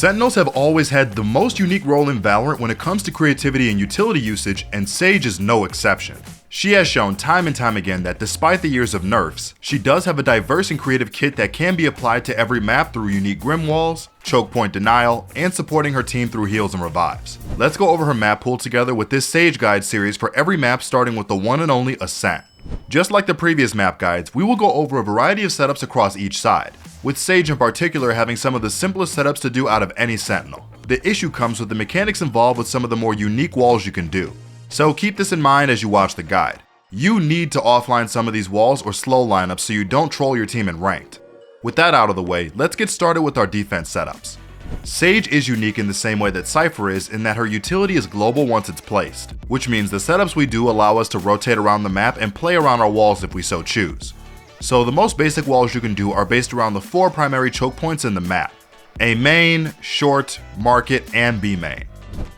Sentinels have always had the most unique role in Valorant when it comes to creativity and utility usage, and Sage is no exception. She has shown time and time again that despite the years of nerfs, she does have a diverse and creative kit that can be applied to every map through unique Grim Walls, choke point denial, and supporting her team through heals and revives. Let's go over her map pool together with this Sage guide series for every map, starting with the one and only Ascent. Just like the previous map guides, we will go over a variety of setups across each side, with Sage in particular having some of the simplest setups to do out of any Sentinel. The issue comes with the mechanics involved with some of the more unique walls you can do. So keep this in mind as you watch the guide. You need to offline some of these walls or slow lineups so you don't troll your team in ranked. With that out of the way, let's get started with our defense setups. Sage is unique in the same way that Cypher is, in that her utility is global once it's placed, which means the setups we do allow us to rotate around the map and play around our walls if we so choose. So the most basic walls you can do are based around the 4 primary choke points in the map: A main, short, market, and B main.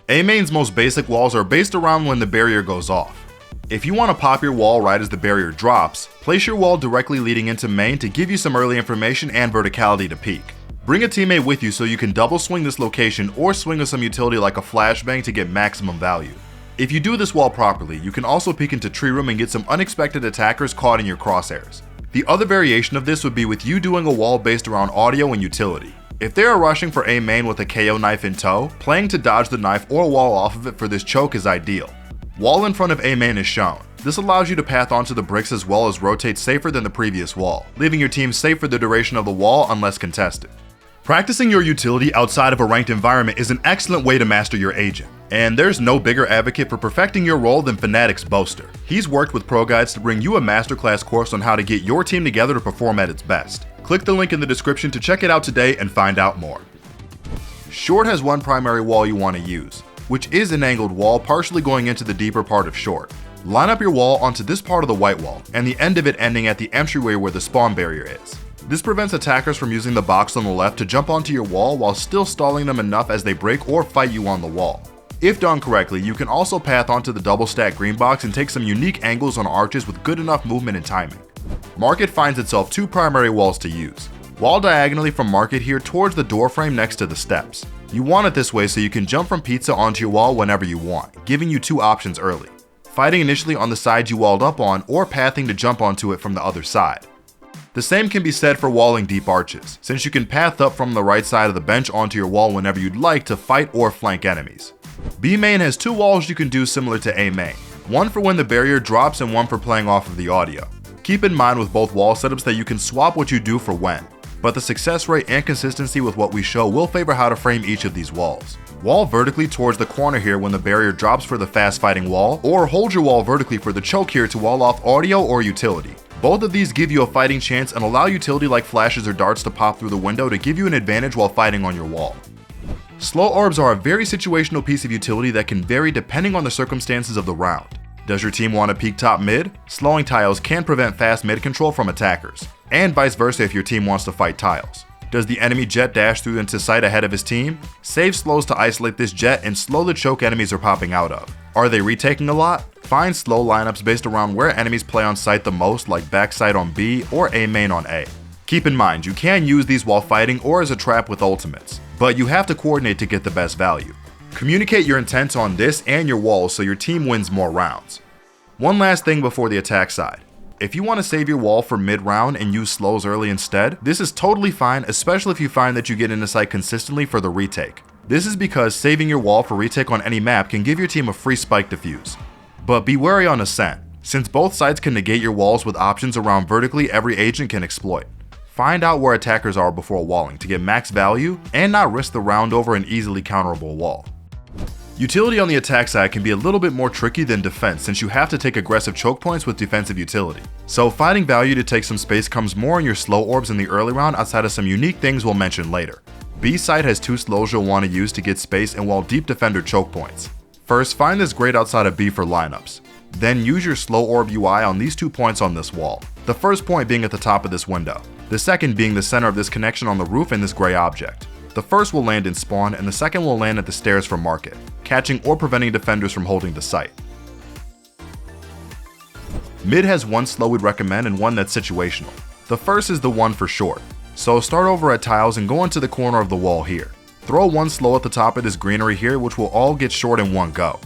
A main's most basic walls are based around when the barrier goes off. If you want to pop your wall right as the barrier drops, place your wall directly leading into main to give you some early information and verticality to peek. Bring a teammate with you so you can double swing this location or swing with some utility like a flashbang to get maximum value. If you do this wall properly, you can also peek into tree room and get some unexpected attackers caught in your crosshairs. The other variation of this would be with you doing a wall based around audio and utility. If they are rushing for A main with a KO knife in tow, playing to dodge the knife or wall off of it for this choke is ideal. Wall in front of A main is shown. This allows you to path onto the bricks as well as rotate safer than the previous wall, leaving your team safe for the duration of the wall unless contested. Practicing your utility outside of a ranked environment is an excellent way to master your agent, and there's no bigger advocate for perfecting your role than Fnatic's Boaster. He's worked with ProGuides to bring you a masterclass course on how to get your team together to perform at its best. Click the link in the description to check it out today and find out more. Short has one primary wall you want to use, which is an angled wall partially going into the deeper part of short. Line up your wall onto this part of the white wall, and the end of it ending at the entryway where the spawn barrier is. This prevents attackers from using the box on the left to jump onto your wall while still stalling them enough as they break or fight you on the wall. If done correctly, you can also path onto the double stack green box and take some unique angles on arches with good enough movement and timing. Market finds itself 2 primary walls to use. Wall diagonally from Market here towards the door frame next to the steps. You want it this way so you can jump from pizza onto your wall whenever you want, giving you 2 options early: fighting initially on the side you walled up on, or pathing to jump onto it from the other side. The same can be said for walling deep arches, since you can path up from the right side of the bench onto your wall whenever you'd like to fight or flank enemies. B main has 2 walls you can do similar to A main, one for when the barrier drops and one for playing off of the audio. Keep in mind with both wall setups that you can swap what you do for when, but the success rate and consistency with what we show will favor how to frame each of these walls. Wall vertically towards the corner here when the barrier drops for the fast fighting wall, or hold your wall vertically for the choke here to wall off audio or utility. Both of these give you a fighting chance and allow utility like flashes or darts to pop through the window to give you an advantage while fighting on your wall. Slow orbs are a very situational piece of utility that can vary depending on the circumstances of the round. Does your team want to peek top mid? Slowing tiles can prevent fast mid control from attackers, and vice versa if your team wants to fight tiles. Does the enemy jet dash through into sight ahead of his team? Save slows to isolate this jet and slow the choke enemies are popping out of. Are they retaking a lot? Find slow lineups based around where enemies play on site the most, like backside on B or A main on A. Keep in mind, you can use these while fighting or as a trap with ultimates, but you have to coordinate to get the best value. Communicate your intent on this and your walls so your team wins more rounds. One last thing before the attack side. If you want to save your wall for mid-round and use slows early instead, this is totally fine, especially if you find that you get into sight consistently for the retake. This is because saving your wall for retake on any map can give your team a free spike defuse. But be wary on Ascent, since both sides can negate your walls with options around vertically every agent can exploit. Find out where attackers are before walling to get max value and not risk the round over an easily counterable wall. Utility on the attack side can be a little bit more tricky than defense, since you have to take aggressive choke points with defensive utility. So finding value to take some space comes more in your slow orbs in the early round outside of some unique things we'll mention later. B side has 2 slows you'll want to use to get space and wall deep defender choke points. First, find this great outside of B for lineups. Then use your slow orb UI on these 2 points on this wall. The first point being at the top of this window. The second being the center of this connection on the roof and this gray object. The first will land in spawn and the second will land at the stairs for market, catching or preventing defenders from holding the site. Mid has 1 slow we'd recommend and one that's situational. The first is the one for short. So start over at tiles and go into the corner of the wall here. Throw one slow at the top of this greenery here, which will all get short in one go.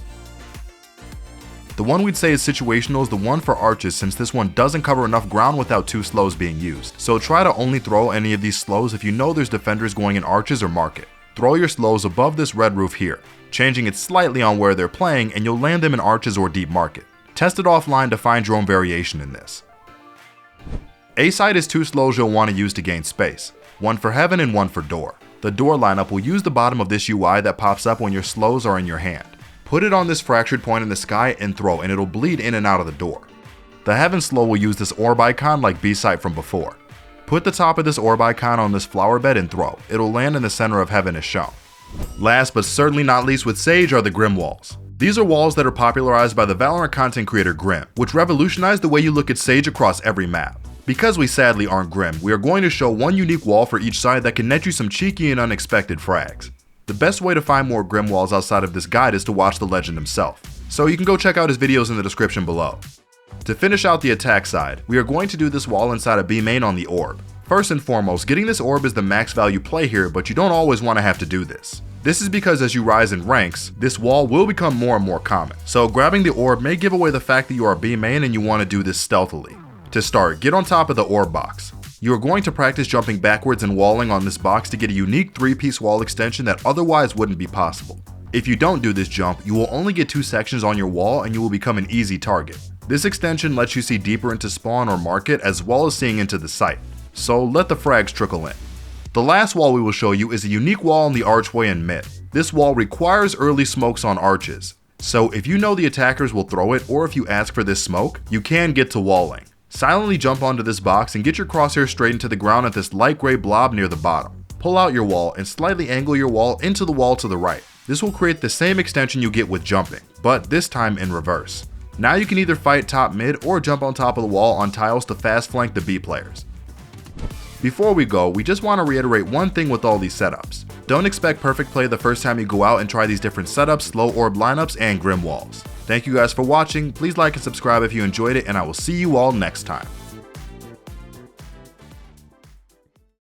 The one we'd say is situational is the one for arches, since this one doesn't cover enough ground without two slows being used. So try to only throw any of these slows if you know there's defenders going in arches or market. Throw your slows above this red roof here, changing it slightly on where they're playing, and you'll land them in arches or deep market. Test it offline to find your own variation in this. A-side is two slows you'll want to use to gain space, one for heaven and one for door. The door lineup will use the bottom of this UI that pops up when your slows are in your hand. Put it on this fractured point in the sky and throw, and it'll bleed in and out of the door. The heaven slow will use this orb icon like B-side from before. Put the top of this orb icon on this flower bed and throw. It'll land in the center of heaven as shown. Last but certainly not least with Sage are the Grim walls. These are walls that are popularized by the Valorant content creator Grim, which revolutionized the way you look at Sage across every map. Because we sadly aren't Grim, we are going to show one unique wall for each side that can net you some cheeky and unexpected frags. The best way to find more Grim walls outside of this guide is to watch the legend himself, so you can go check out his videos in the description below. To finish out the attack side, we are going to do this wall inside of B main on the orb. First and foremost, getting this orb is the max value play here, but you don't always want to have to do this. This is because as you rise in ranks, this wall will become more and more common, so grabbing the orb may give away the fact that you are B main and you want to do this stealthily. To start, get on top of the orb box. You are going to practice jumping backwards and walling on this box to get a unique 3-piece wall extension that otherwise wouldn't be possible. If you don't do this jump, you will only get 2 sections on your wall and you will become an easy target. This extension lets you see deeper into spawn or market as well as seeing into the site, so let the frags trickle in. The last wall we will show you is a unique wall in the archway in mid. This wall requires early smokes on arches, so if you know the attackers will throw it or if you ask for this smoke, you can get to walling. Silently jump onto this box and get your crosshair straight into the ground at this light gray blob near the bottom. Pull out your wall and slightly angle your wall into the wall to the right. This will create the same extension you get with jumping, but this time in reverse. Now you can either fight top mid or jump on top of the wall on tiles to fast flank the B players. Before we go, we just want to reiterate one thing with all these setups. Don't expect perfect play the first time you go out and try these different setups, slow orb lineups, and Grim walls. Thank you guys for watching, please like and subscribe if you enjoyed it, and I will see you all next time.